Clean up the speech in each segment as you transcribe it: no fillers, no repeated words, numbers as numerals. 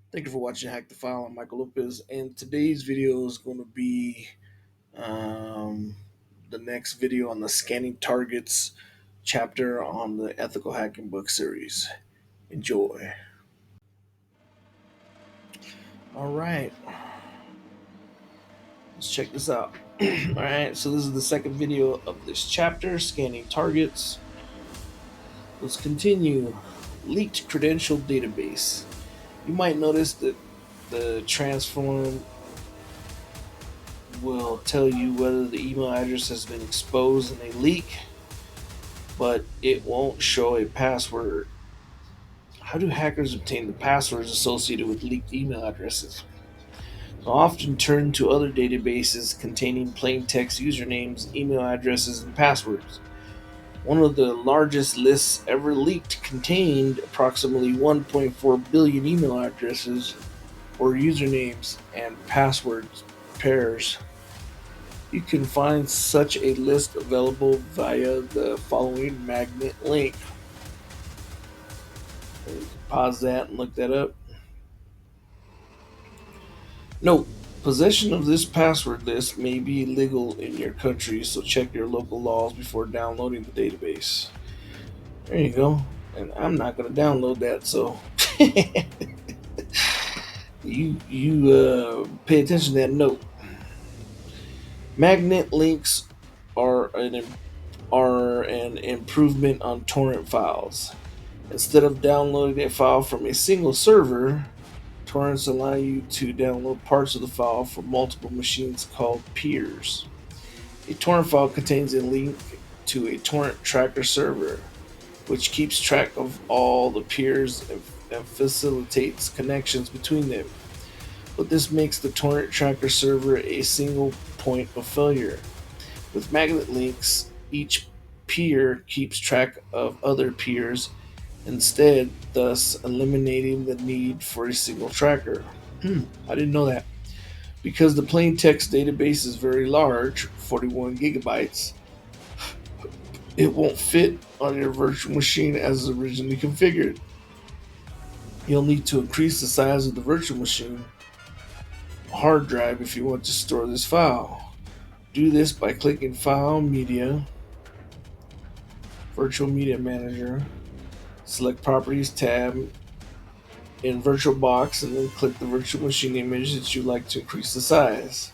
Thank you for watching Hack the File. I'm Michael Lopez, and today's video is going to be um, the next video on the scanning targets chapter on the ethical hacking book series. Enjoy. All right, let's check this out. All right, so this is the second video of this chapter, scanning targets. Let's continue. Leaked credential database. You might notice that the transform will tell you whether the email address has been exposed in a leak, but it won't show a password. How do hackers obtain the passwords associated with leaked email addresses? They'll often turn to other databases containing plain text usernames, email addresses, and passwords. One of the largest lists ever leaked contained approximately 1.4 billion email addresses or usernames and passwords pairs. You can find such a list available via the following magnet link. You can pause that and look that up. Note, possession of this password list may be illegal in your country, so check your local laws before downloading the database. There you go. And I'm not going to download that, so you pay attention to that note. Magnet links are an improvement on torrent files. Instead of downloading a file from a single server, torrents allow you to download parts of the file from multiple machines called peers. A torrent file contains a link to a torrent tracker server, which keeps track of all the peers and facilitates connections between them. But this makes the torrent tracker server a single point of failure. With magnet links, each peer keeps track of other peers instead, thus eliminating the need for a single tracker. I didn't know that. Because the plain text database is very large, 41 gigabytes, it won't fit on your virtual machine as originally configured. You'll need to increase the size of the virtual machine hard drive if you want to store this file. Do this by clicking File, Media, Virtual Media Manager, select Properties tab in VirtualBox, and then click the virtual machine image that you'd like to increase the size.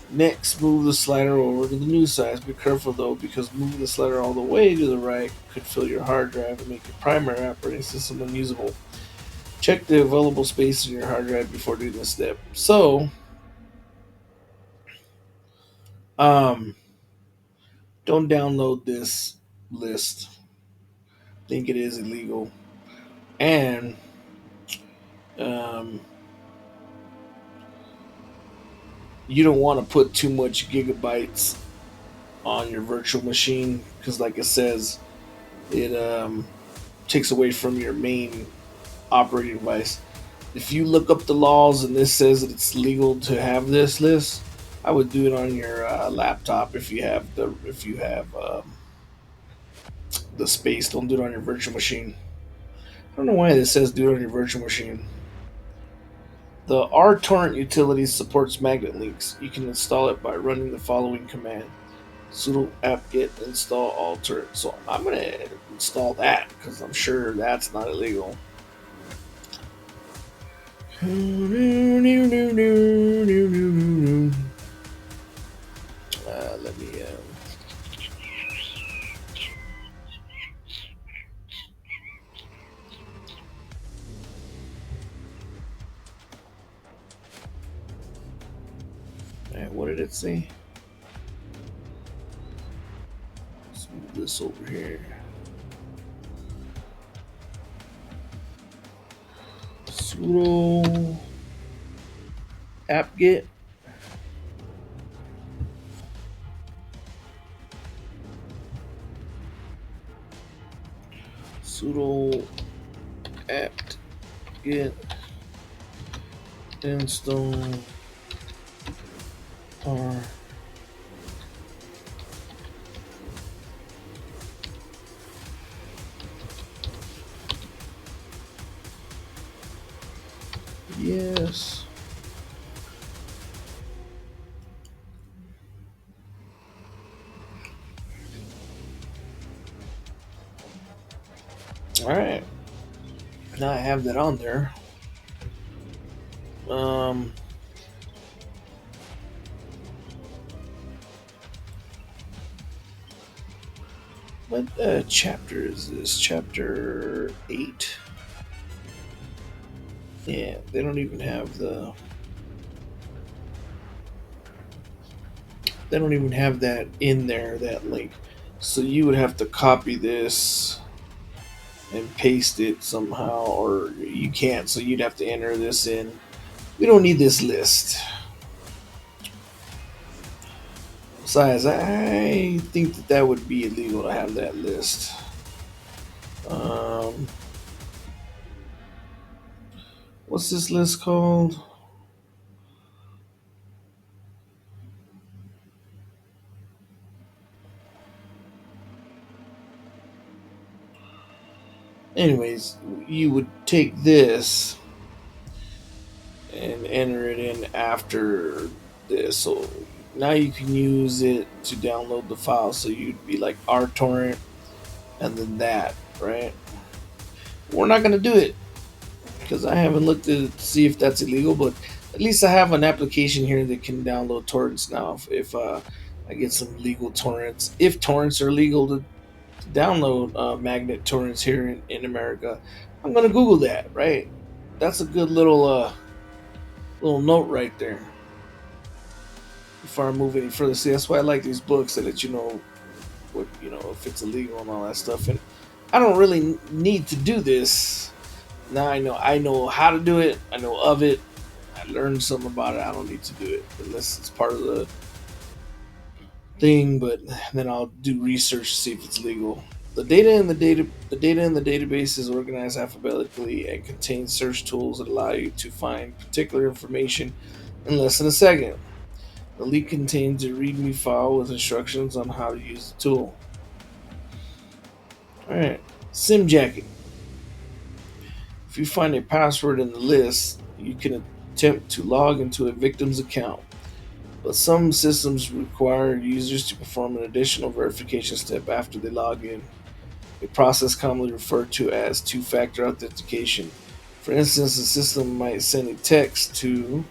Next, move the slider over to the new size. Be careful though, because moving the slider all the way to the right could fill your hard drive and make your primary operating system unusable. Check the available space in your hard drive before doing this step. So, don't download this list. Think it is illegal, and um, you don't want to put too much gigabytes on your virtual machine because, like it says, it takes away from your main operating device. If you look up the laws and this says that it's legal to have this list, I would do it on your laptop if you have the space. Don't do it on your virtual machine. I don't know why this says do it on your virtual machine. The RTorrent utility supports magnet links. You can install it by running the following command: sudo apt-get install all torrent. So I'm gonna install that because I'm sure that's not illegal. Let me. What did it say? Let's move this over here. Sudo apt-get. Sudo apt-get install r All right, now I have that on there. Um, what chapter is this? Chapter 8. Yeah, they don't even have the. They don't even have that in there. That link. So you would have to copy this and paste it somehow, or you can't. So you'd have to enter this in. We don't need this list. Besides, I think that that would be illegal to have that list. Um, what's this list called? Anyways, you would take this and enter it in after this. So now you can use it to download the file. So you'd be like rtorrent and then that, right? We're not going to do it because I haven't looked to see if that's illegal, but at least I have an application here that can download torrents now. If I get some legal torrents, if torrents are legal to download magnet torrents here in America, I'm gonna Google that. Right, that's a good little note right there. Before I move any further, see that's why I like these books that let you know what if it's illegal and all that stuff. And I don't really need to do this. Now I know how to do it. I know of it. I learned something about it. I don't need to do it unless it's part of the thing. But then I'll do research to see if it's legal. The data in the database is organized alphabetically and contains search tools that allow you to find particular information in less than a second. The leak contains a README file with instructions on how to use the tool. All right, SIM jacking. If you find a password in the list, you can attempt to log into a victim's account. But some systems require users to perform an additional verification step after they log in, a process commonly referred to as two factor authentication. For instance, the system might send a text to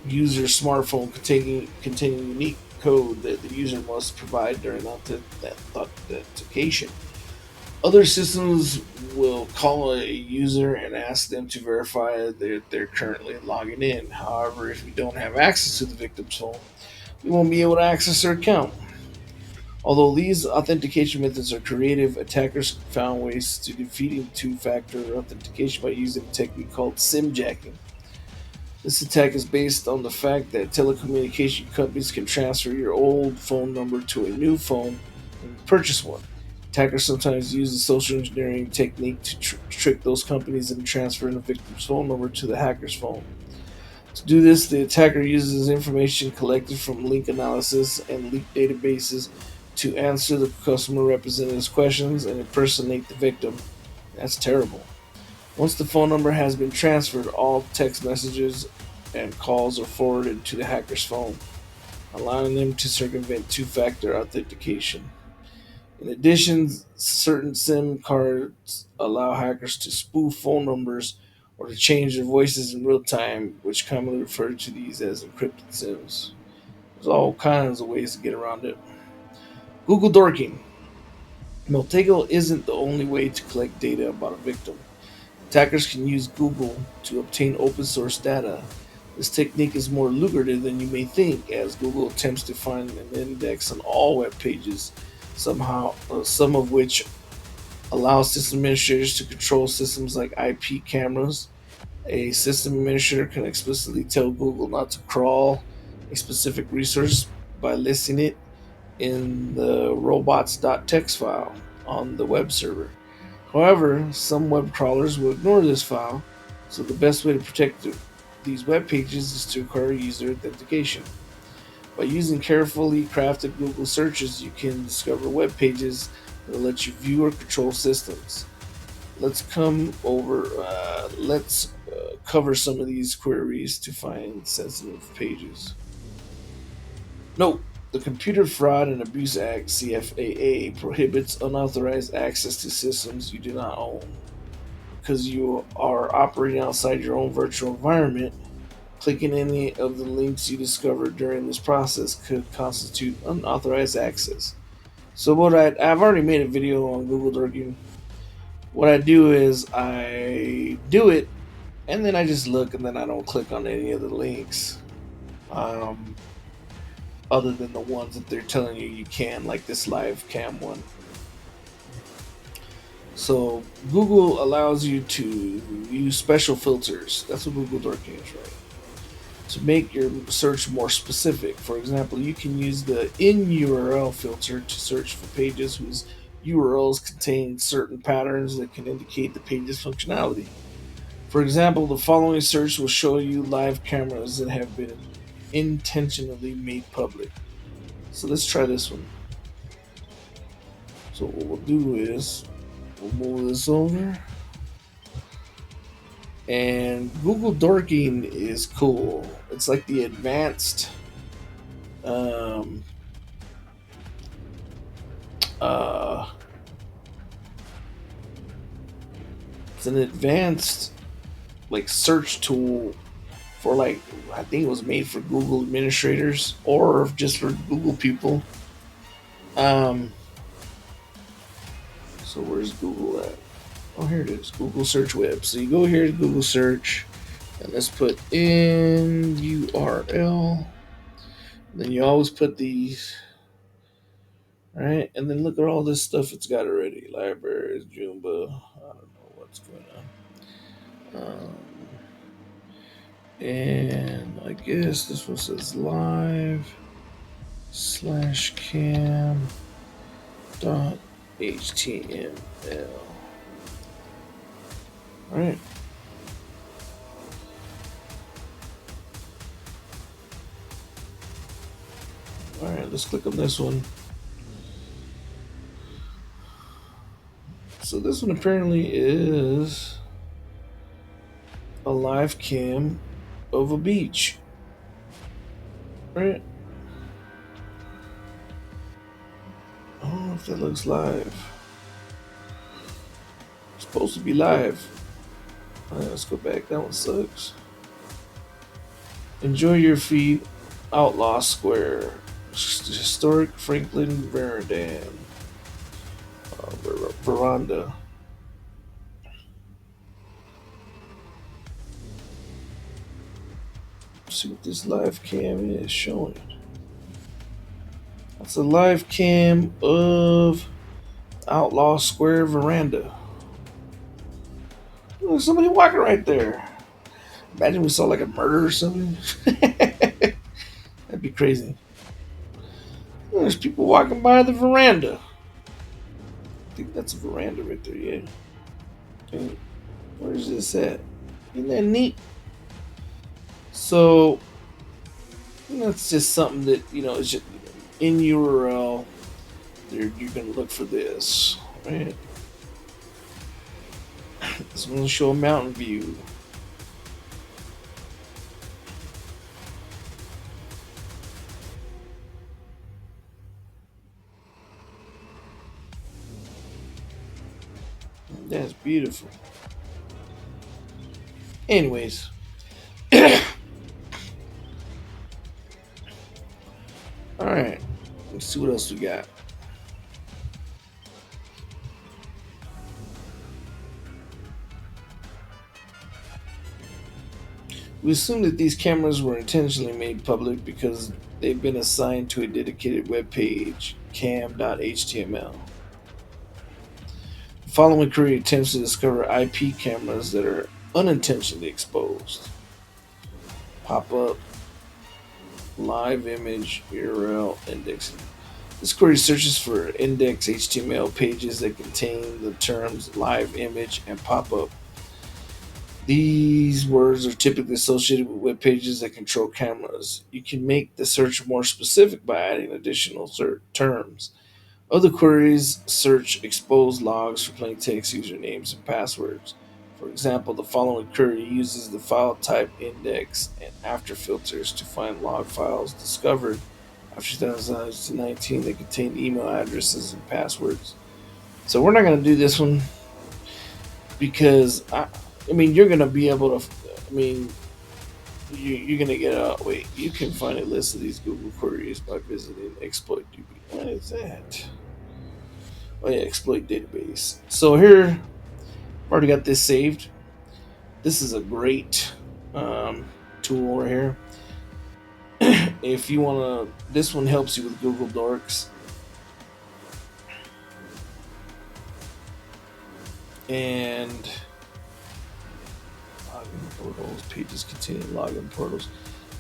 user smartphone containing unique code that the user must provide during that authentication. Other systems will call a user and ask them to verify that they're currently logging in. However, if we don't have access to the victim's phone, we won't be able to access their account. Although these authentication methods are creative, attackers found ways to defeating two factor authentication by using a technique called SIM jacking. This attack is based on the fact that telecommunication companies can transfer your old phone number to a new phone when you purchase one. Attackers sometimes use the social engineering technique to trick those companies into transferring the victim's phone number to the hacker's phone. To do this, the attacker uses information collected from link analysis and leaked databases to answer the customer representative's questions and impersonate the victim. That's terrible. Once the phone number has been transferred, all text messages and calls are forwarded to the hacker's phone, allowing them to circumvent two factor authentication. In addition, certain SIM cards allow hackers to spoof phone numbers or to change their voices in real time, which commonly refer to these as encrypted SIMs. There's all kinds of ways to get around it. Google dorking. Maltego isn't the only way to collect data about a victim. Attackers can use Google to obtain open source data. This technique is more lucrative than you may think, as Google attempts to find an index on all web pages, some of which allow system administrators to control systems like IP cameras. A system administrator can explicitly tell Google not to crawl a specific resource by listing it in the robots.txt file on the web server. However, some web crawlers will ignore this file, so the best way to protect these web pages is to require user authentication. By using carefully crafted Google searches, you can discover web pages that will let you view or control systems. Let's cover some of these queries to find sensitive pages. No, The Computer Fraud and Abuse Act (CFAA) prohibits unauthorized access to systems you do not own. Because you are operating outside your own virtual environment, clicking any of the links you discover during this process could constitute unauthorized access. So I've already made a video on Google Dorking. What I do is I do it, and then I just look, and then I don't click on any of the links, um, other than the ones that they're telling you you can, like this live cam one. So Google allows you to use special filters. That's what Google Dorking is, right? To make your search more specific. For example, you can use the in URL filter to search for pages whose URLs contain certain patterns that can indicate the page's functionality. For example, the following search will show you live cameras that have been intentionally made public. So let's try this one. So what we'll do is we'll move this over. And Google Dorking is cool. It's like the advanced um, uh, it's an advanced like search tool for like I think it was made for Google administrators or just for Google people. Um, so where's Google at? Oh, here it is. Google Search Web. So you go here to Google Search, and let's put in URL. And then you always put these, right? And then look at all this stuff it's got already. Libraries, Joomba. I don't know what's going on. And I guess this one says live slash cam dot html. All right. All right, let's click on this one. So this one apparently is a live cam of a beach. Right? I don't know if that looks live. It's supposed to be live. All right, let's go back. That one sucks. Enjoy your feed, Outlaw Square, historic Franklin veranda. Let's see what this live cam is showing. That's a live cam of Outlaw Square veranda. Oh, there's somebody walking right there. Imagine we saw like a murder or something. That'd be crazy. Oh, there's people walking by the veranda. I think that's a veranda right there, yeah. And where's this at? Isn't that neat? So that's just something that it's just in URL. You're gonna look for this, right? This one will show a mountain view. That's beautiful. Anyways, all right. Let's see what else we got. We assume that these cameras were intentionally made public because they've been assigned to a dedicated web page, cam.html. The following query attempts to discover IP cameras that are unintentionally exposed. Pop up, live image, URL, indexing. This query searches for index HTML pages that contain the terms live image and pop up. These words are typically associated with web pages that control cameras. You can make the search more specific by adding additional terms. Other queries search exposed logs for plain text usernames and passwords. For example, the following query uses the file type index and after filters to find log files discovered after 2019 that contain email addresses and passwords. So we're not going to do this one because I mean, you're going to be able to. I mean, you're going to get a wait. You can find a list of these Google queries by visiting exploit DB. What is that? Oh yeah, exploit database. So here, I've already got this saved. This is a great tool right here. If you want to, this one helps you with Google Docs. And login portals, pages containing login portals.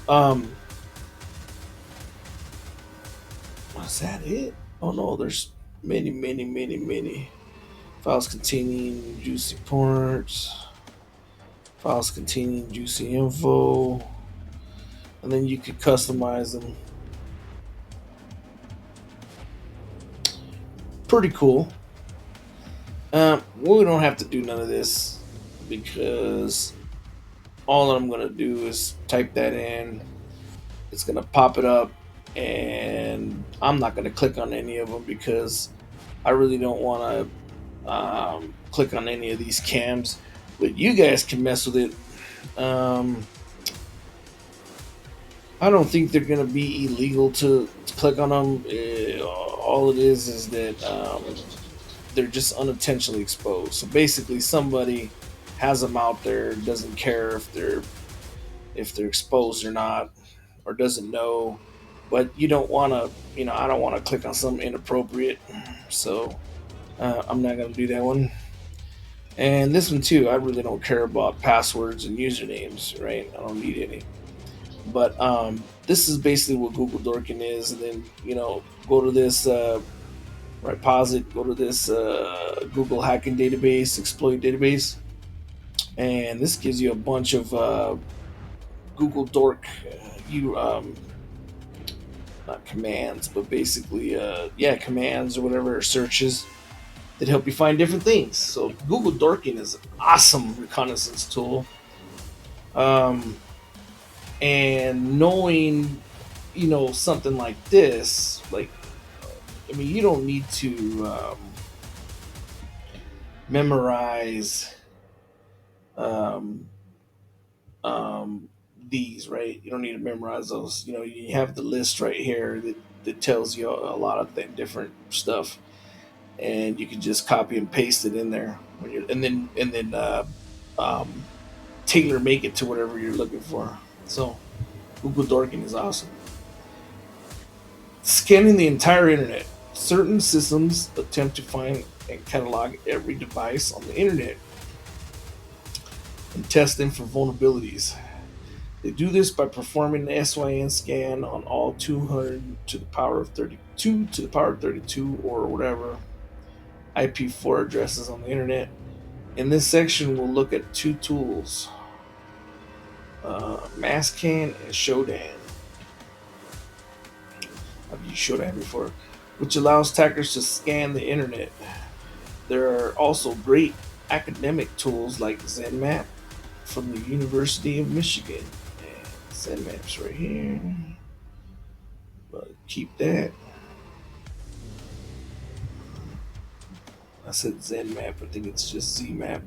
Um, is that it? Oh no, there's many files containing juicy ports, files containing juicy info, and then you could customize them. Pretty cool. We don't have to do none of this because all I'm gonna do is type that in. It's gonna pop it up, and I'm not gonna click on any of them because I really don't want to click on any of these cams. But you guys can mess with it. I don't think they're gonna be illegal to click on them. All it is that they're just unintentionally exposed. So basically, somebody has them out there, doesn't care if they're exposed or not, or doesn't know. But you don't want to, I don't want to click on something inappropriate. So I'm not going to do that one. And this one too, I really don't care about passwords and usernames, right? I don't need any. But this is basically what Google Dorking is. And then, go to this reposit, go to this Google hacking database, exploit database. And this gives you a bunch of Google Dork, not commands, but basically, commands or whatever, or searches that help you find different things. So Google Dorking is an awesome reconnaissance tool. And knowing, something like this, like, I mean, you don't need to memorize um, these, right? You don't need to memorize those. You have the list right here that tells you a lot of different stuff, and you can just copy and paste it in there and then um, tailor make it to whatever you're looking for. So Google Dorking is awesome. Scanning the entire internet. Certain systems attempt to find and catalog every device on the internet and test them for vulnerabilities. They do this by performing the SYN scan on all 200 to the power of 32 to the power of 32 or whatever IP4 addresses on the internet. In this section, we'll look at two tools, Masscan and Shodan. I've used Shodan before, which allows attackers to scan the internet. There are also great academic tools like ZenMap from the University of Michigan. And ZenMap's right here. But keep that. I said ZenMap, I think it's just ZMap.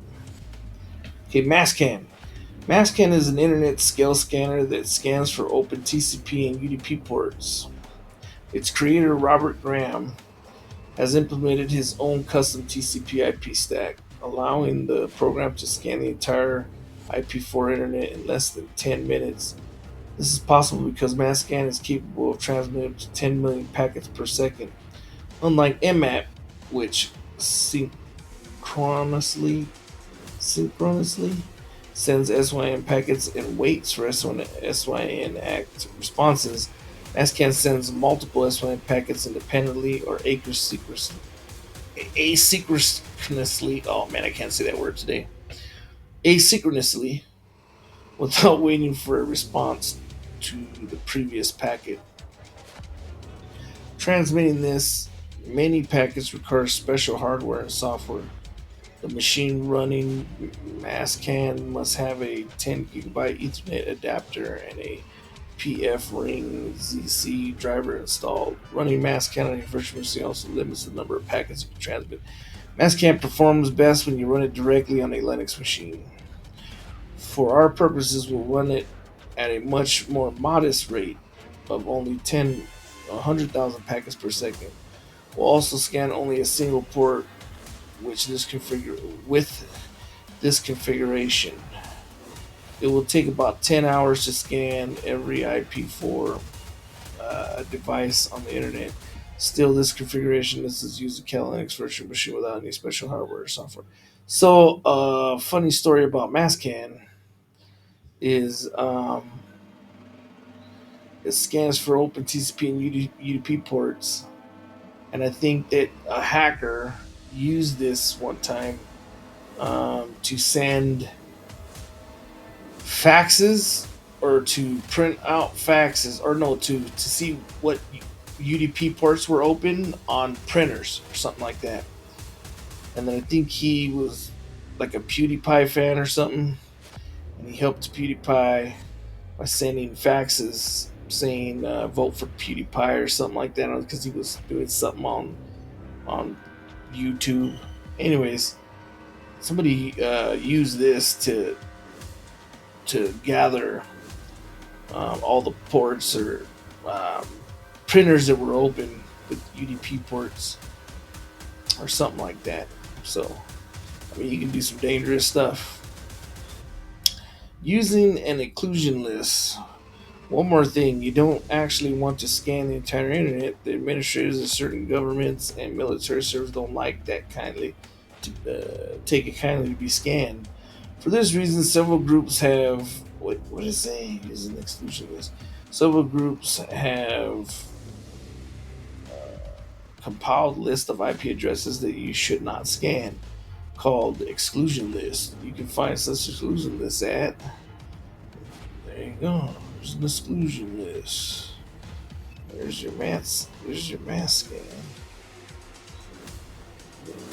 Okay, Masscan. Masscan is an internet scale scanner that scans for open TCP and UDP ports. Its creator, Robert Graham, has implemented his own custom TCP/IP stack, allowing the program to scan the entire IP4 internet in less than 10 minutes. This is possible because Masscan is capable of transmitting up to 10 million packets per second, unlike Mmap, which synchronously sends SYN packets and waits for SYN ACK responses. Masscan sends multiple SYN packets independently or asynchronously. Oh man, I can't say that word today. Asynchronously, without waiting for a response to the previous packet. Transmitting this many packets requires special hardware and software. The machine running Masscan must have a 10 gigabyte Ethernet adapter and a PF Ring ZC driver installed. Running Masscan on your virtual machine also limits the number of packets you can transmit. Masscan performs best when you run it directly on a Linux machine. For our purposes, we'll run it at a much more modest rate of only 100,000 packets per second. We'll also scan only a single port, with this configuration. It will take about 10 hours to scan every IP4 device on the internet. Still, this configuration lets us use a Linux virtual machine without any special hardware or software. So, funny story about Masscan is it scans for OpenTCP and UDP ports, and I think that a hacker used this one time to send faxes or to print out faxes, or no, to see what UDP ports were open on printers or something like that. And then I think he was like a PewDiePie fan or something, and he helped PewDiePie by sending faxes saying vote for PewDiePie or something like that, because he was doing something on YouTube. Anyways, somebody used this to gather all the ports or printers that were open with UDP ports or something like that. So, I mean, you can do some dangerous stuff. Using an inclusion list. One more thing, you don't actually want to scan the entire internet. The administrators of certain governments and military service don't like that take it kindly to be scanned. For this reason, several groups have what does it say? Is an exclusion list. Several groups have compiled list of IP addresses that you should not scan, called exclusion list. You can find such exclusion lists at. There you go. There's an exclusion list. There's your Masscan.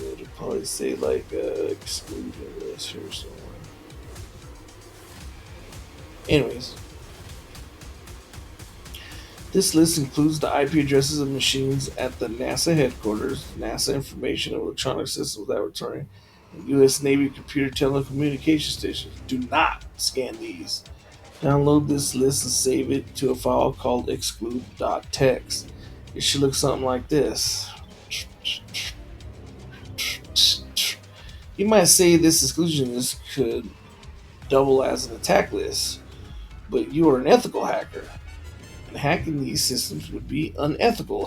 It'll probably say like exclusion list here somewhere. Anyways, this list includes the IP addresses of machines at the NASA headquarters, NASA Information and Electronic Systems Laboratory, and U.S. Navy computer telecommunication stations. Do not scan these. Download this list and save it to a file called exclude.txt. It should look something like this. You might say this exclusion list could double as an attack list, but you are an ethical hacker, and hacking these systems would be unethical.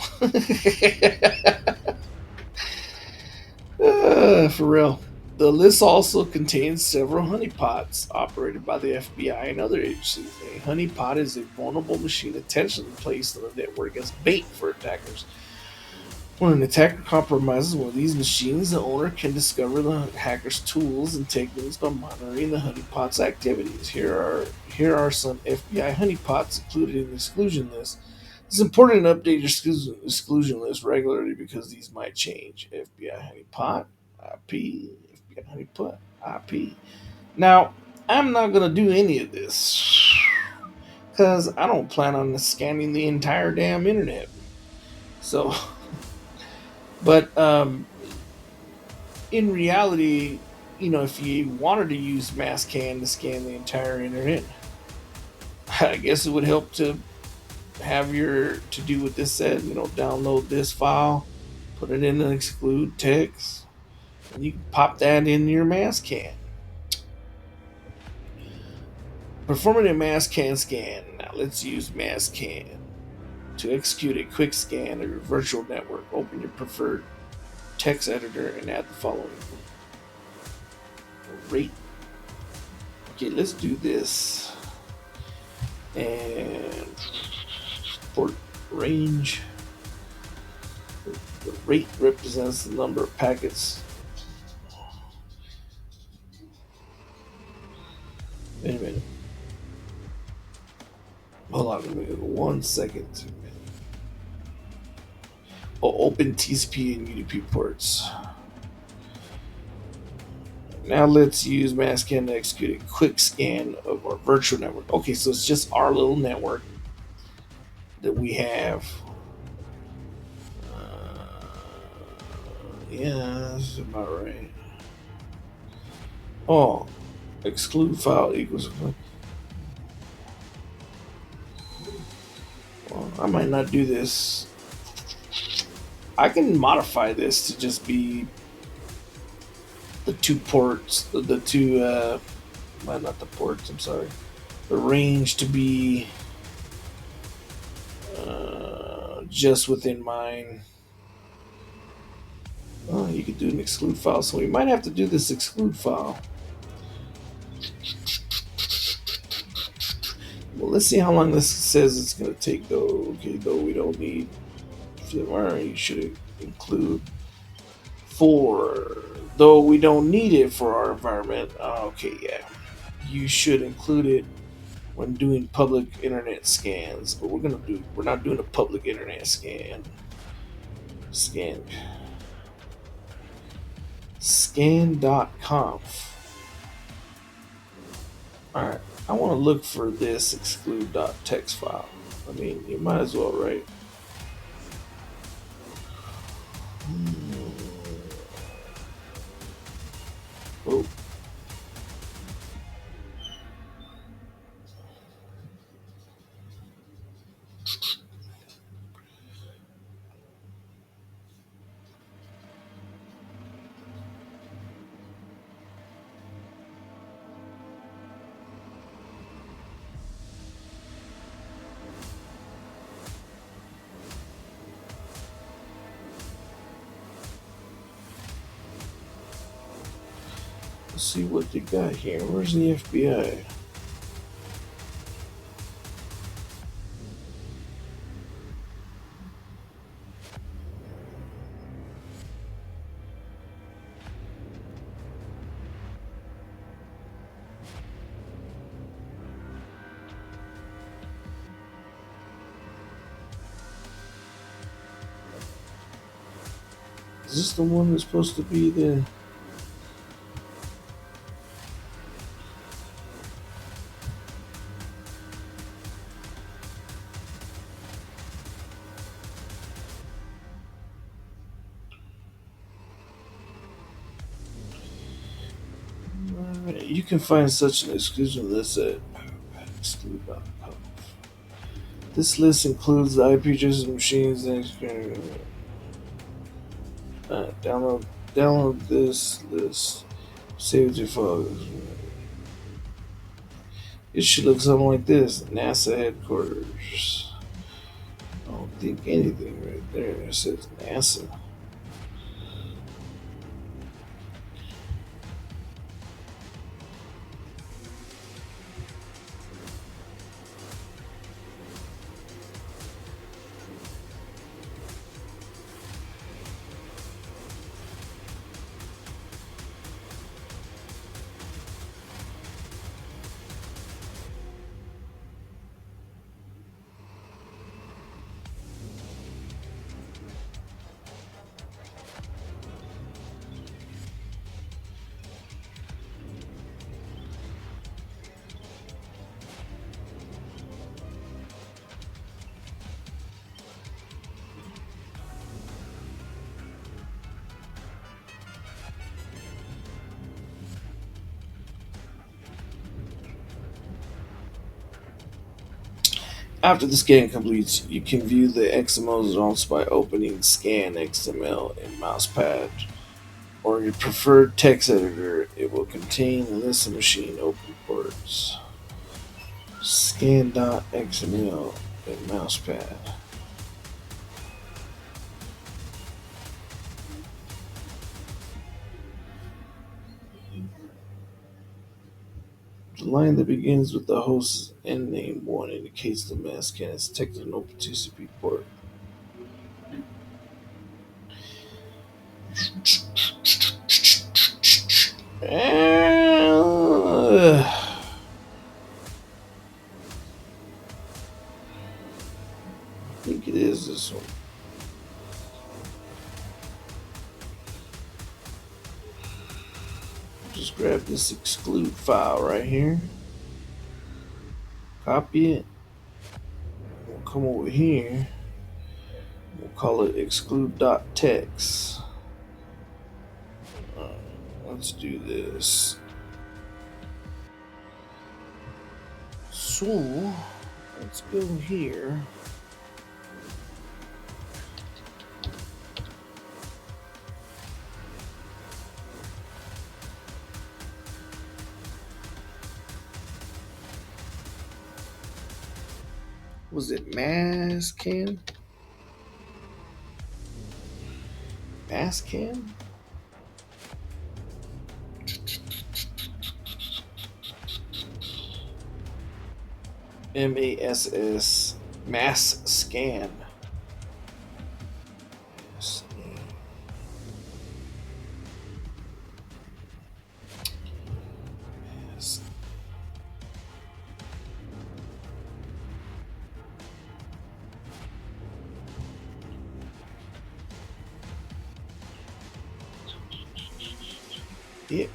For real. The list also contains several honeypots operated by the FBI and other agencies. A honeypot is a vulnerable machine intentionally placed on the network as bait for attackers. When an attacker compromises one of these machines, the owner can discover the hacker's tools and techniques by monitoring the honeypot's activities. Here are some FBI honeypots included in the exclusion list. It's important to update your exclusion list regularly because these might change. FBI honeypot, IP, FBI honeypot, IP. Now, I'm not going to do any of this because I don't plan on scanning the entire damn internet. So, but in reality, if you wanted to use Masscan to scan the entire internet, I guess it would help to have to do what this said. Download this file, put it in an exclude text, and you can pop that in your Masscan. Performing a Masscan scan. Now let's use Masscan. To execute a quick scan of your virtual network, open your preferred text editor and add the following. Rate. Okay, let's do this. And port range. The rate represents the number of packets. Wait a minute. Hold on a minute. 1 second. Open TCP and UDP ports. Now let's use Masscan to execute a quick scan of our virtual network. Okay, so it's just our little network. that we have. Uh, yeah, that's about right. Oh, exclude file equals. Well, I might not do this. I can modify this to just be the two ports, the two, well, not the ports, I'm sorry. The range to be just within mine. Oh, you could do an exclude file, so we might have to do this exclude file. Well, let's see how long this says it's going to take, though. Okay, though we don't need firmware, you should include for, though we don't need it for our environment. Okay, yeah. You should include it when doing public internet scans, but we're not doing a public internet scan.conf. All right, I want to look for this exclude.txt file. I mean, you might as well, right? Oh, let's see what they got here. Where's the FBI? Is this the one that's supposed to be the? You can find such an exclusion list at exclude.conf. This list includes the IP addresses of machines and download this list. Save it to your files. It should look something like this. NASA headquarters. I don't think anything right there. It says NASA. After the scan completes, you can view the XML results by opening Scan XML in Mousepad or your preferred text editor. It will contain a list of machine open ports. Scan.xml in Mousepad. The line that begins with the host's endname 1 indicates the Masscan has detected an open TCP port. I think it is this one. Just grab this exclude file right here. Copy it. We'll come over here. We'll call it exclude.text. Let's do this. So let's go here. Was it Masscan? Masscan? MASS. Masscan. Yeah.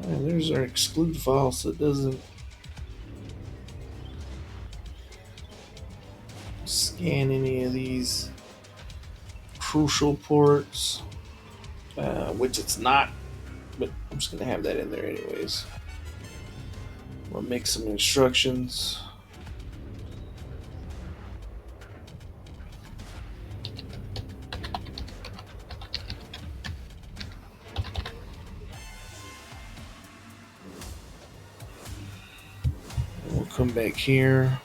There's our exclude file, so it doesn't scan any of these crucial ports, which it's not, but I'm just going to have that in there anyways. We'll make some instructions. We'll come back here.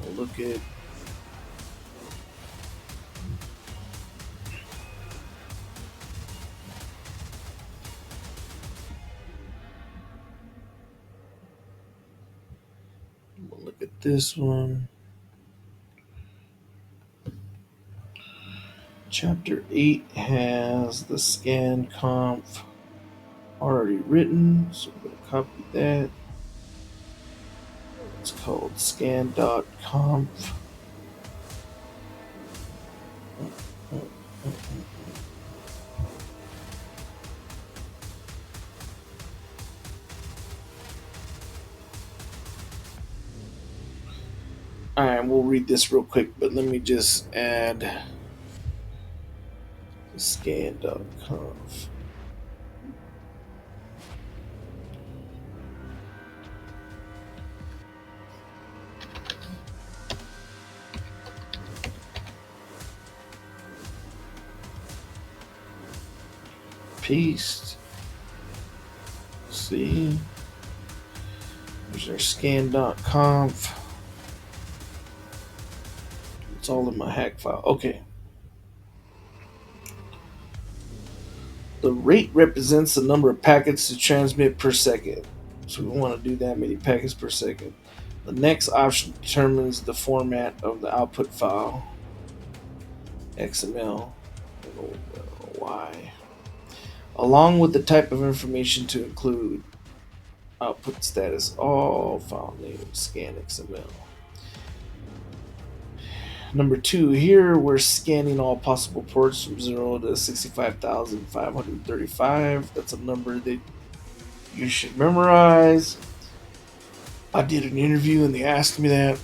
We'll look at this one. Chapter 8 has the scan conf already written, so we're going to copy that. It's called scan.conf. Alright, we'll read this real quick, but let me just add scan.conf. Paste. See, there's our scan.conf. It's all in my hack file. Okay. The rate represents the number of packets to transmit per second. So we want to do that many packets per second. The next option determines the format of the output file. XML. Y. Along with the type of information to include. Output status, all file name, scan XML. Number 2, here we're scanning all possible ports from 0 to 65,535. That's a number that you should memorize. I did an interview and they asked me that,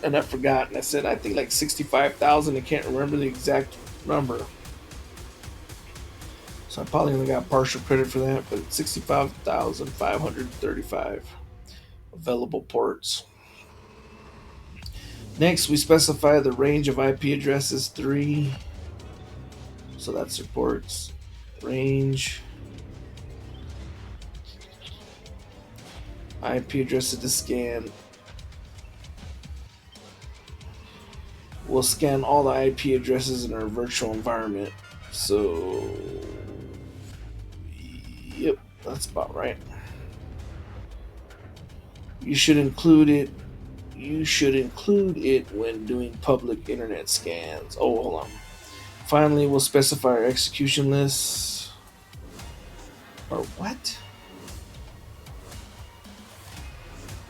and I forgot, and I said I think like 65,000. I can't remember the exact number. So I probably only got partial credit for that, but it's 65,535 available ports. Next, we specify the range of IP addresses 3. So that's your ports. Range. IP addresses to scan. We'll scan all the IP addresses in our virtual environment. So, yep, that's about right. You should include it when doing public internet scans. Oh, hold on. Finally, we'll specify our execution list. Or what?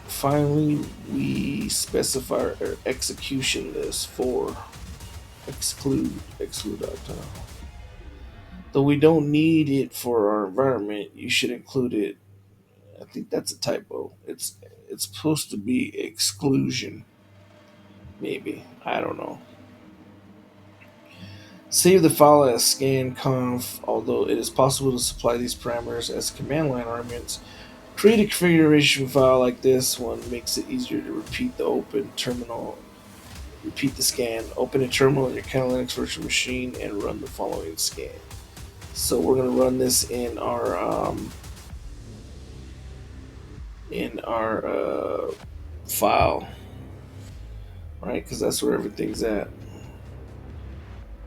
Finally, we specify our execution list for exclude.tile. Though we don't need it for our environment, you should include it. I think that's a typo. It's supposed to be exclusion. Maybe. I don't know. Save the file as scanconf, although it is possible to supply these parameters as command line arguments. Create a configuration file like this one makes it easier to repeat the open terminal, repeat the scan, open a terminal in your Kali Linux virtual machine, and run the following scan. So we're going to run this in our file, right? Because that's where everything's at.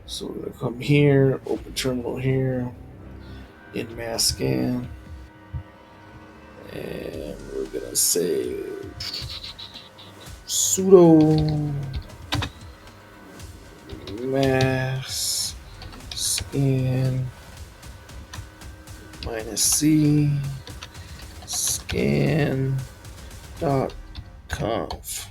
So we're going to come here, open terminal here, in Masscan, and we're going to say sudo mass scan -c scan dot conf.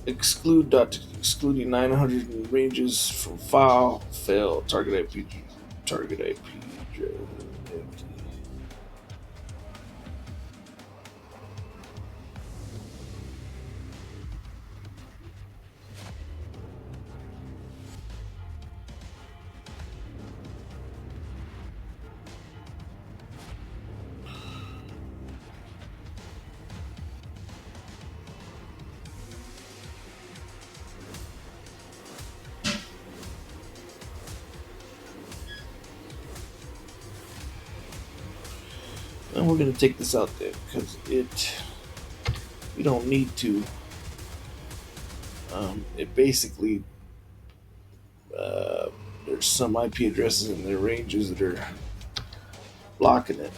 Excluding 900 ranges from file fail target IP empty. And we're going to take this out there because we don't need to. It basically, there's some IP addresses in their ranges that are blocking it.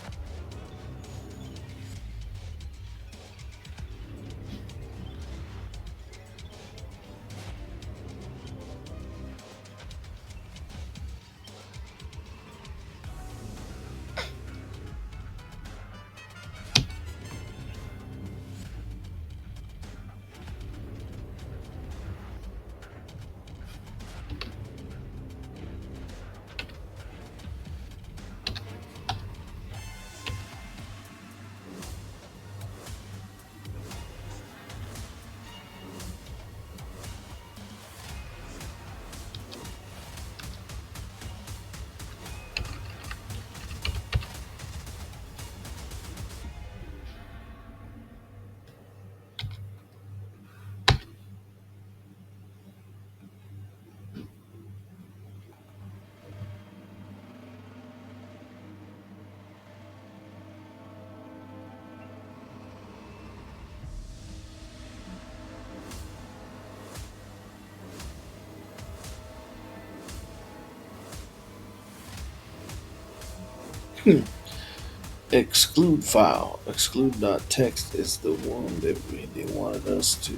Exclude file. Exclude.txt is the one that they wanted us to.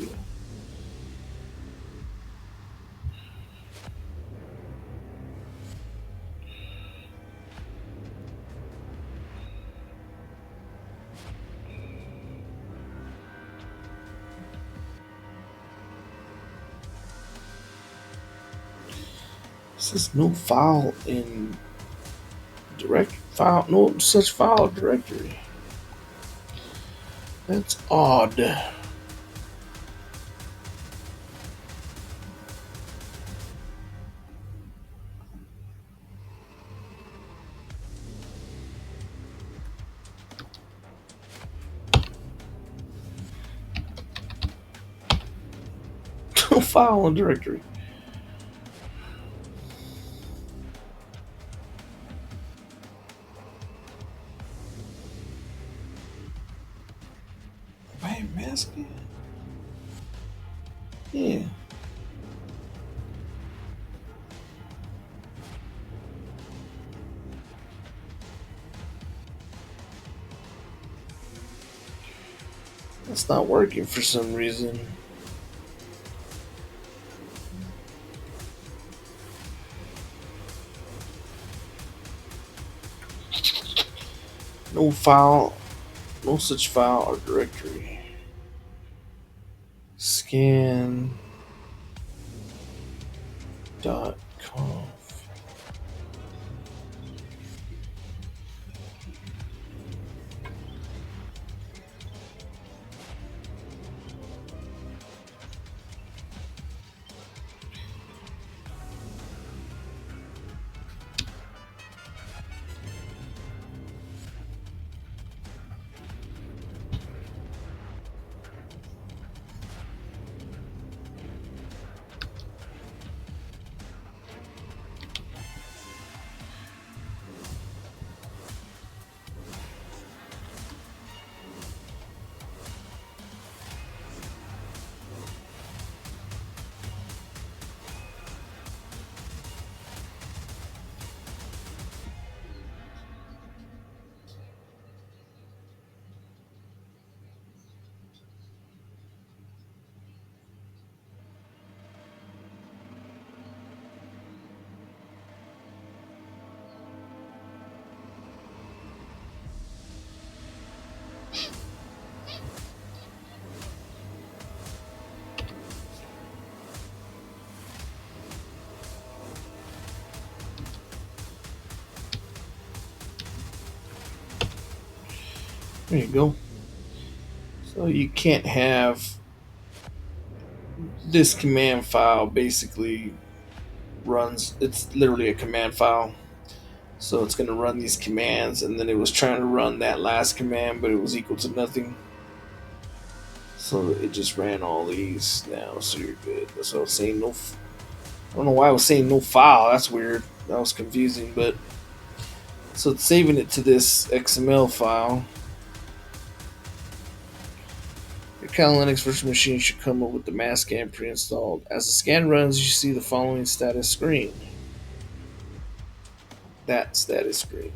It says no file in no such file directory. That's odd. No file in directory. Wait, Masscan? Yeah. That's not working for some reason. No file, no such file or directory. Scan dot conf. There you go. So you can't have this command file basically runs, it's literally a command file. So it's going to run these commands, and then it was trying to run that last command, but it was equal to nothing. So it just ran all these now, so you're good. So I was saying no. I don't know why I was saying no file. That's weird. That was confusing, but so it's saving it to this XML file. Your Kali Linux virtual machine should come up with the Masscan pre-installed. As the scan runs, you see the following status screen. That status screen.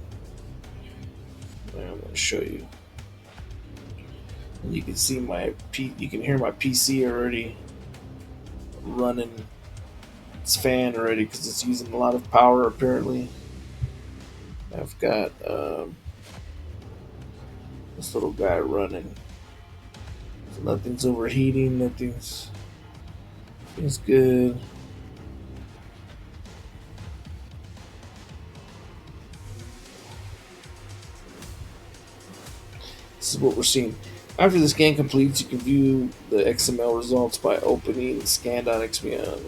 I'm going to show you. And you can see you can hear my PC already running its fan already because it's using a lot of power apparently. I've got this little guy running. So nothing's overheating, nothing's good. This is what we're seeing. After the scan completes, you can view the XML results by opening scan.xml.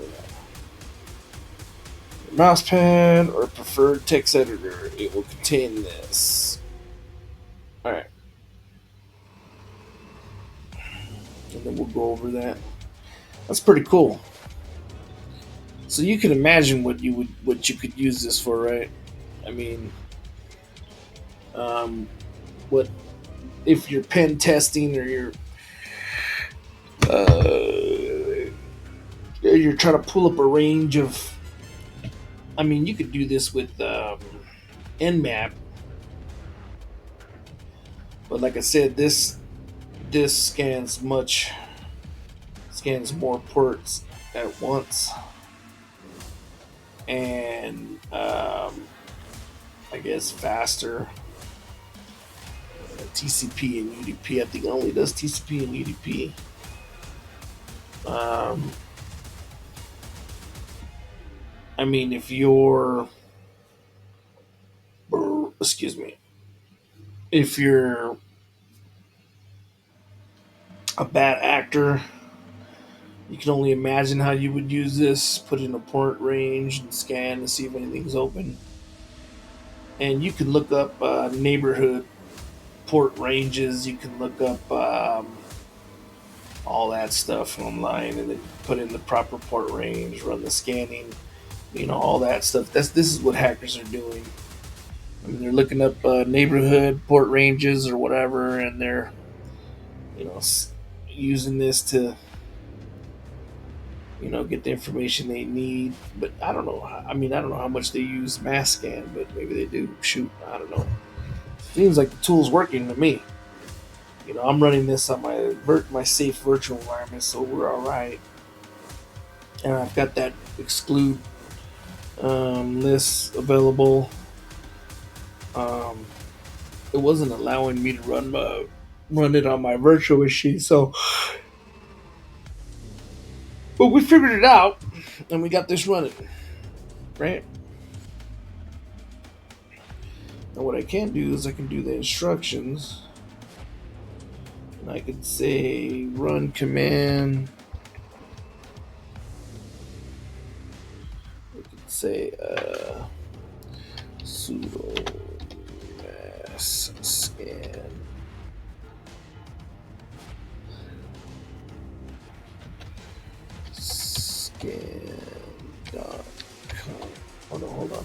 Mousepad or preferred text editor. It will contain this. Alright. And then we'll go over that. That's pretty cool. So you can imagine what you could use this for, right? I mean, what if you're pen testing or you're trying to pull up a range of. I mean, you could do this with Nmap, but like I said, this scans more ports at once, and I guess faster. TCP and UDP. I think it only does TCP and UDP. I mean, if you're, excuse me, if you're a bad actor, you can only imagine how you would use this. Put in a port range and scan to see if anything's open. And you can look up neighborhood port ranges. You can look up all that stuff online, and then put in the proper port range, run the scanning, all that stuff. This is what hackers are doing. I mean, they're looking up neighborhood port ranges or whatever, and they're using this to get the information they need. But I don't know. I mean, I don't know how much they use Masscan, but maybe they do. Shoot, I don't know. Seems like the tool's working to me. I'm running this on my safe virtual environment, so we're all right. And I've got that exclude list available. it wasn't allowing me to run it on my virtual machine. So, but we figured it out, and we got this running, right? Now, what I can do is I can do the instructions, and I could say run command. I could say sudo mass scan scan.com. Hold on.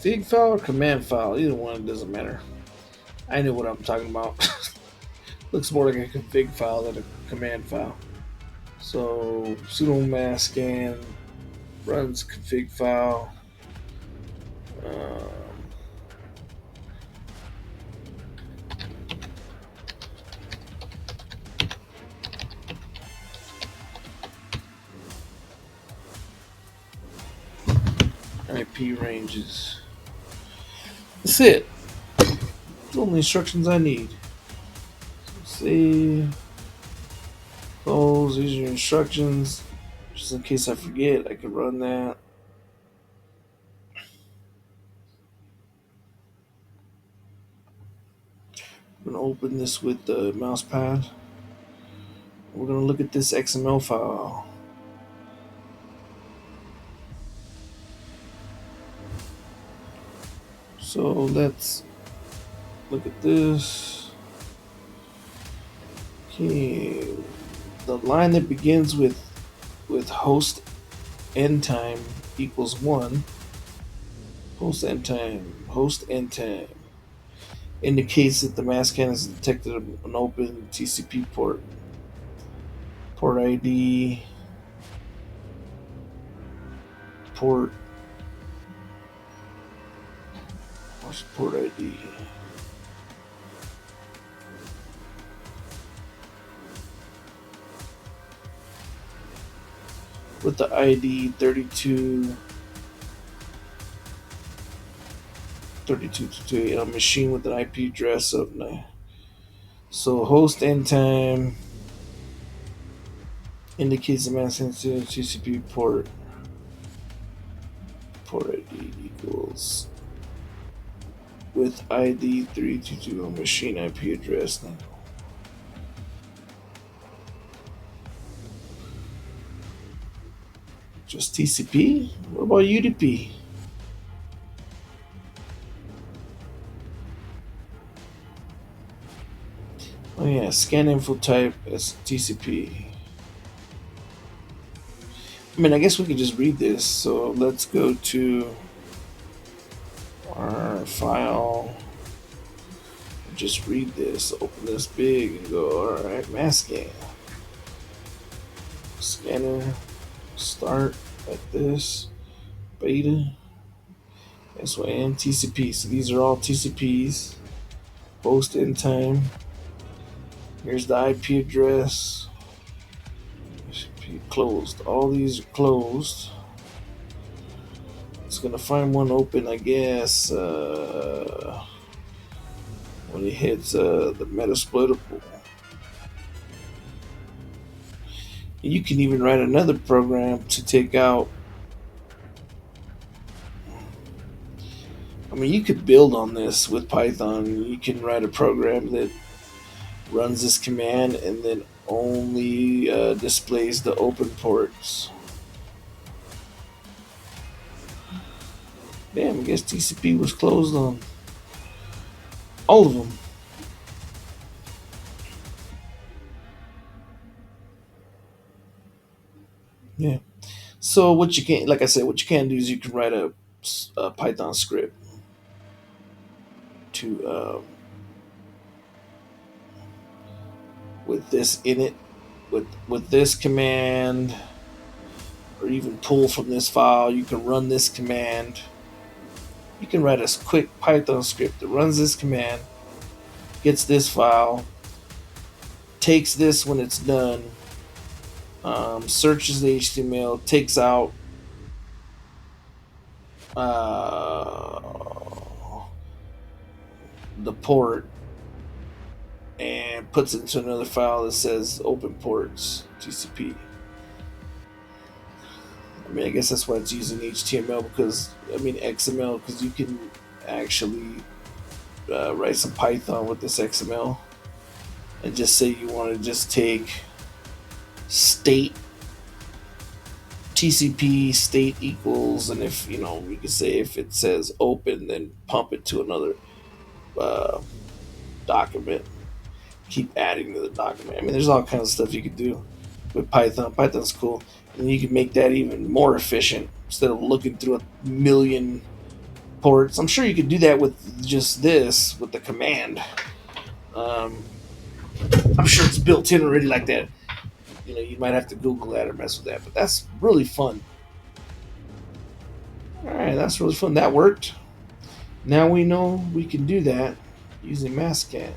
Config file or command file, either one, doesn't matter. I know what I'm talking about. Looks more like a config file than a command file. So sudo masscan runs config file. Um, IP ranges. That's it. That's all the instructions I need. Save. Close. These are your instructions. Just in case I forget, I can run that. I'm going to open this with the mouse pad. We're going to look at this XML file. So let's look at this. Okay, the line that begins with host end time equals 1. Host end time indicates that the Masscan has detected an open TCP port. Port ID, port, what's port ID? With the ID 3228 on a machine with an IP address of 9. So host end time indicates the Masscan TCP port. Port ID equals with ID 322 on machine IP address. Just TCP? What about UDP? Oh yeah, scan info type as TCP. I mean, I guess we could just read this. So let's go to our file. Just read this. Open this big and go. All right, Masscan. Scanner. Start at this. Beta. SYN TCP. So these are all TCPs. Host in time. Here's the IP address. Closed. All these are closed. It's gonna find one open, I guess, when it hits the metasplittable. You can even write another program to take out. I mean, you could build on this with Python. You can write a program that runs this command and then only displays the open ports. Damn, I guess TCP was closed on all of them. Yeah. So what you can, like I said, what you can do is you can write a Python script to with this in it, with this command, or even pull from this file. You can run this command. You can write a quick Python script that runs this command, gets this file, takes this when it's done, searches the HTML, takes out the port, and puts it into another file that says open ports TCP. I mean, I guess that's why it's using HTML XML, because you can actually write some Python with this XML and just say you want to just take state TCP state equals, and if you can say if it says open, then pump it to another document. Keep adding to the document. I mean, there's all kinds of stuff you could do with Python. Python's cool, and you can make that even more efficient instead of looking through a million ports. I'm sure you could do that with just this with the command. I'm sure it's built in already like that. You might have to Google that or mess with that, but that's really fun. All right, that's really fun. That worked. Now we know we can do that using Masscan.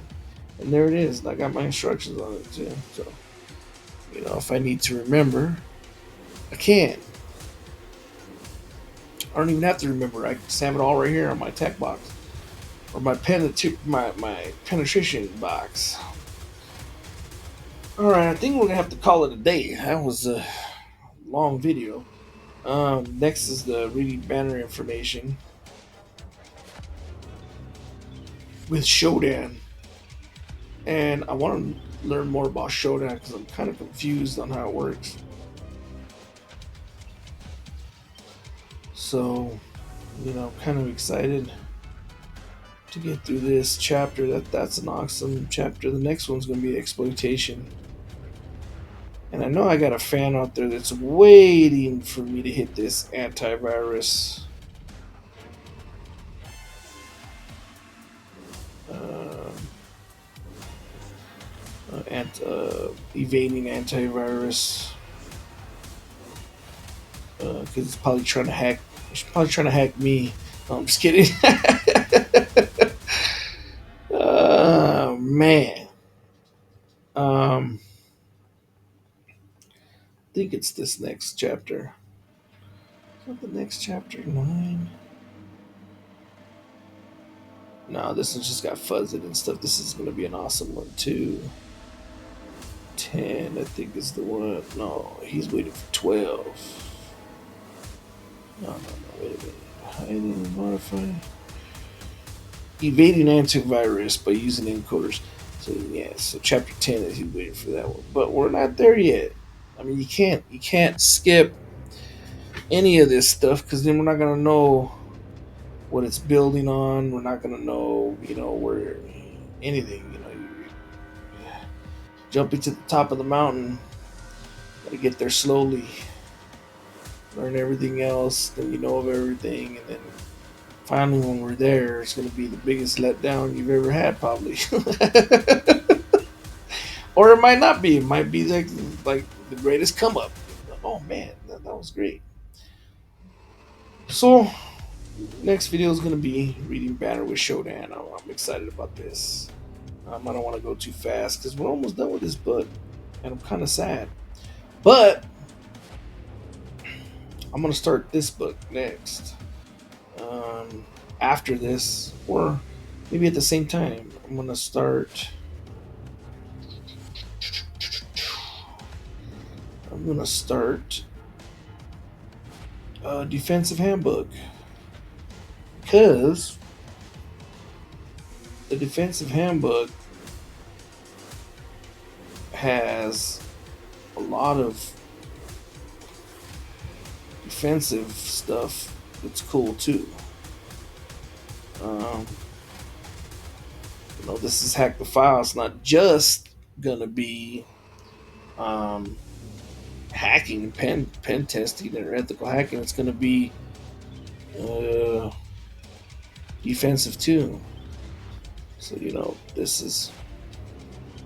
And there it is. I got my instructions on it too. So, if I need to remember, I can. I don't even have to remember. I just have it all right here on my tech box. Or my penetration box. Alright, I think we're going to have to call it a day. That was a long video. Next is the reading banner information with Shodan. And I want to learn more about Shodan because I'm kind of confused on how it works. So, I'm kind of excited to get through this chapter. That's an awesome chapter. The next one's going to be exploitation. And I know I got a fan out there that's waiting for me to hit this antivirus. Evading antivirus. Because it's probably trying to hack. It's probably trying to hack me. No, I'm just kidding. Oh man. I think it's this next chapter. Is that the next chapter 9? No, this one's just got fuzzed and stuff. This is going to be an awesome one too. 10, I think, is the one. No, he's waiting for 12. No, wait a minute. Hiding, modify. Evading antivirus by using encoders. So chapter 10 is he's waiting for that one. But we're not there yet. I mean, you can't skip any of this stuff because then we're not gonna know what it's building on. We're not gonna know, where anything. You jumping to the top of the mountain. Gotta get there slowly. Learn everything else, then you know of everything, and then finally when we're there, it's gonna be the biggest letdown you've ever had, probably. Or it might not be. It might be like the greatest come up. Oh man, that was great. So next video is gonna be reading banner with Shodan. I'm excited about this. I don't want to go too fast because we're almost done with this book, and I'm kind of sad. But I'm gonna start this book next. After this, or maybe at the same time, I'm gonna start. A defensive handbook, because the defensive handbook has a lot of defensive stuff that's cool too. This is HackTheFile. It's not just gonna be hacking, pen testing, or ethical hacking. It's gonna be defensive too. So this is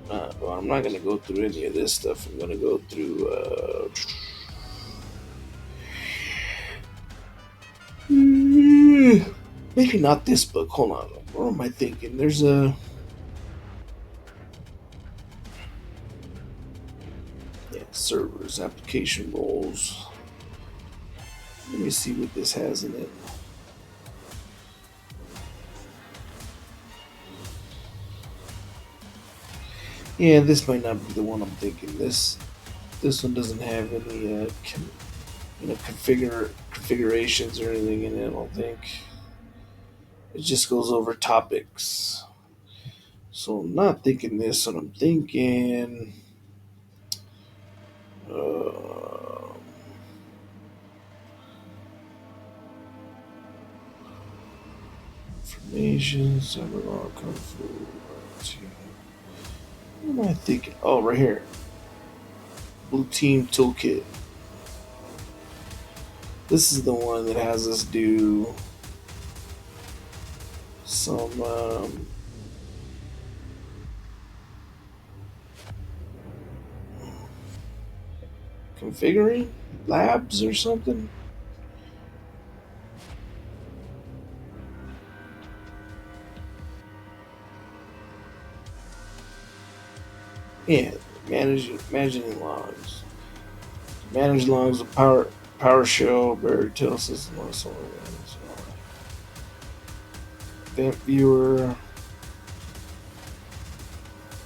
Well, I'm not going to go through any of this stuff. I'm going to go through. Maybe not this book. Hold on. What am I thinking? There's a. Yeah, servers, application roles. Let me see what this has in it. Yeah, this might not be the one I'm thinking. This one doesn't have any configurations or anything in it. I don't think. It just goes over topics. So I'm not thinking this one. I'm thinking. Uh, information, cyberlog, kung fu. What am I thinking? Oh, right here. Blue Team Toolkit. This is the one that has us do some configuring labs or something. Yeah, managing logs. Manage logs of PowerShell, buried tail system, or something. Event viewer.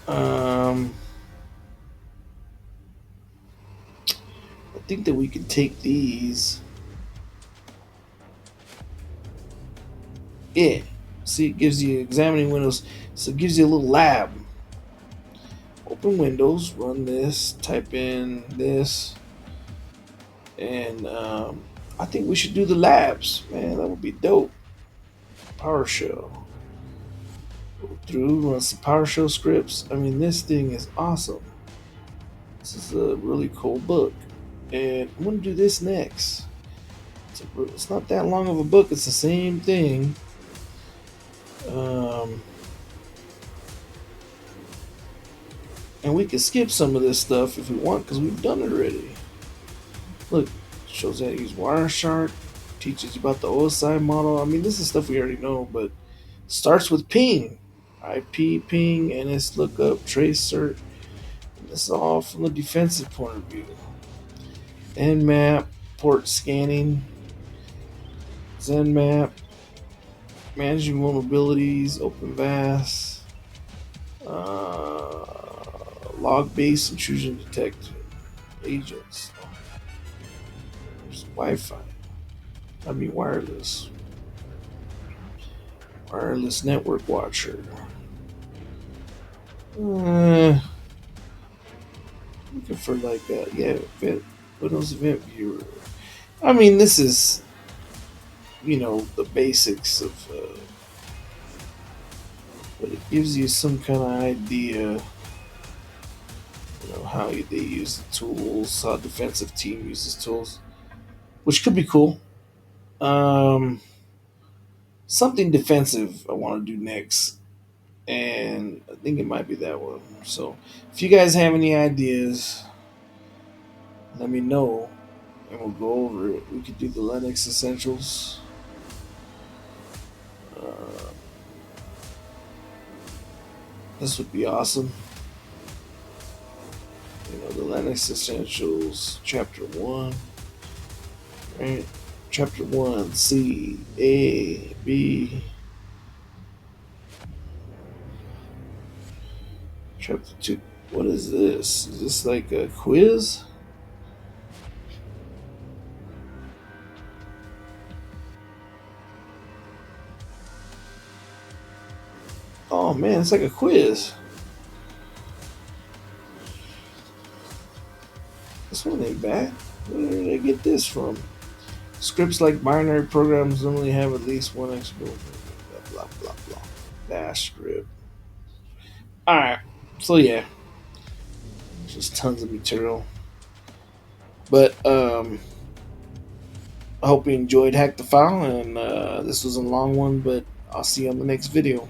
Um, I think that we can take these. Yeah. See, it gives you examining Windows. So it gives you a little lab. Open Windows, run this, type in this, and I think we should do the labs. Man, that would be dope. PowerShell. Go through, run some PowerShell scripts. I mean, this thing is awesome. This is a really cool book. And I'm going to do this next. It's not that long of a book, it's the same thing. Um, and we can skip some of this stuff if we want because we've done it already. Look, shows how to use Wireshark, teaches you about the OSI model. I mean, this is stuff we already know, but starts with ping, IP ping, NS lookup, trace cert. This is all from the defensive point of view. Nmap, port scanning, ZenMap, managing vulnerabilities, OpenVAS, log-based intrusion detect agents. There's Wi-Fi. I mean wireless. Wireless network watcher. Looking for like Windows Event Viewer. I mean, this is the basics of, but it gives you some kind of idea. How they use the tools, how defensive team uses tools, which could be cool. Um, Something defensive I want to do next, and I think it might be that one. So, if you guys have any ideas, let me know, and we'll go over it. We could do the Linux essentials. This would be awesome. The Linux essentials, chapter 1, right? Chapter 1, C, A, B. Chapter 2. What is this? Is this like a quiz? Oh man, it's like a quiz. This one ain't bad. Where did I get this from? Scripts like binary programs normally have at least one executable. Blah blah blah blah. Bash script. Alright. So yeah. Just tons of material. But I hope you enjoyed Hack the File, and this was a long one, but I'll see you on the next video.